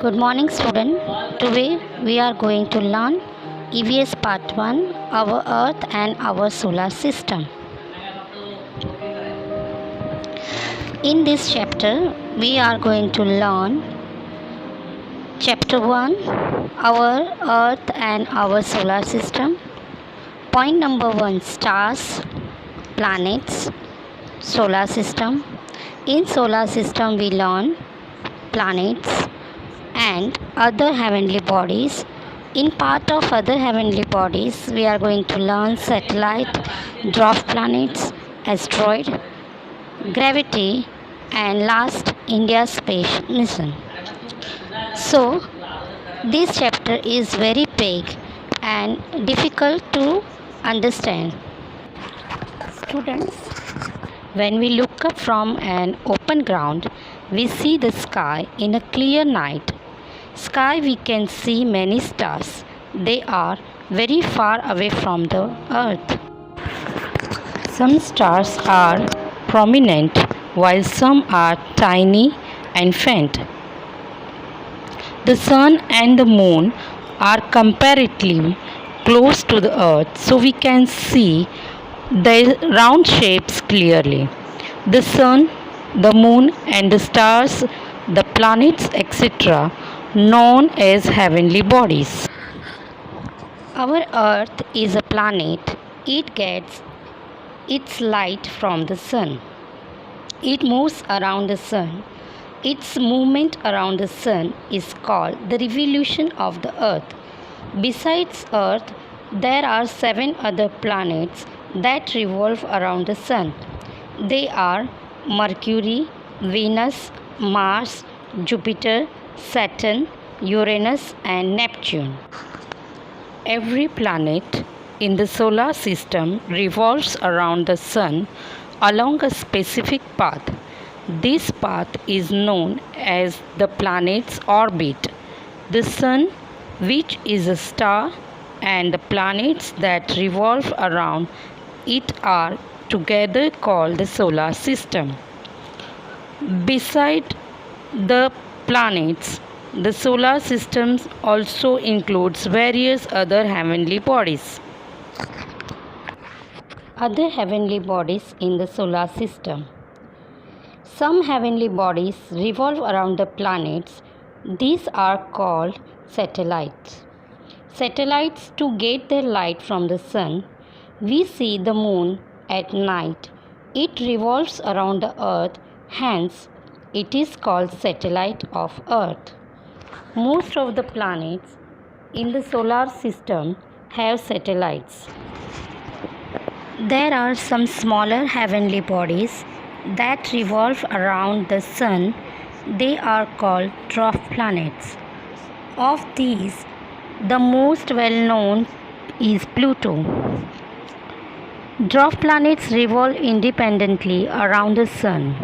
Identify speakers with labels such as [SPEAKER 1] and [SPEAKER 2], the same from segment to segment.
[SPEAKER 1] Good morning, student. Today we are going to learn EVS Part 1, our Earth and our solar system. In this chapter, we are going to learn Chapter 1, our Earth and our solar system. Point number 1, stars, planets, solar system. In solar system, we learn planets and other heavenly bodies. In part of other heavenly bodies, we are going to learn satellite, dwarf planets, asteroid, gravity, and last India's space mission. So, this chapter is very big and difficult to understand. Students, when we look up from an open ground, we see the sky in a clear night. Sky we can see many stars. They are very far away from the earth. Some stars are prominent while some are tiny and faint. The sun and the moon are comparatively close to the earth, so we can see their round shapes clearly. The sun, the moon and the stars, the planets, etc., known as heavenly bodies. Our earth is a planet. It gets its light from the sun. It moves around the sun. Its movement around the sun is called the revolution of the earth. Besides earth, there are 7 other planets that revolve around the sun. They are Mercury, Venus, Mars, Jupiter, Saturn, Uranus and Neptune. Every planet in the solar system revolves around the sun along a specific path. This path is known as the planet's orbit. The sun, which is a star, and the planets that revolve around it are together called the solar system. Beside the planets, the solar system also includes various other heavenly bodies. Other heavenly bodies in the solar system. Some heavenly bodies revolve around the planets. These are called satellites. Satellites to get their light from the sun. We see the moon at night. It revolves around the earth, hence it is called satellite of earth. Most of the planets in the solar system have satellites. There are some smaller heavenly bodies that revolve around the sun. They are called dwarf planets. Of these, the most well known is Pluto. Dwarf planets revolve independently around the sun.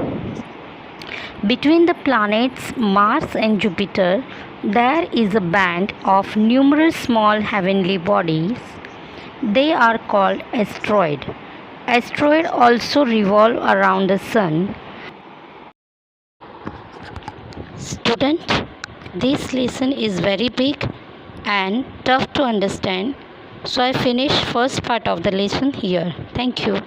[SPEAKER 1] Between the planets Mars and Jupiter, there is a band of numerous small heavenly bodies. They are called asteroids. Asteroids also revolve around the sun. Student, this lesson is very big and tough to understand. So I finish first part of the lesson here. Thank you.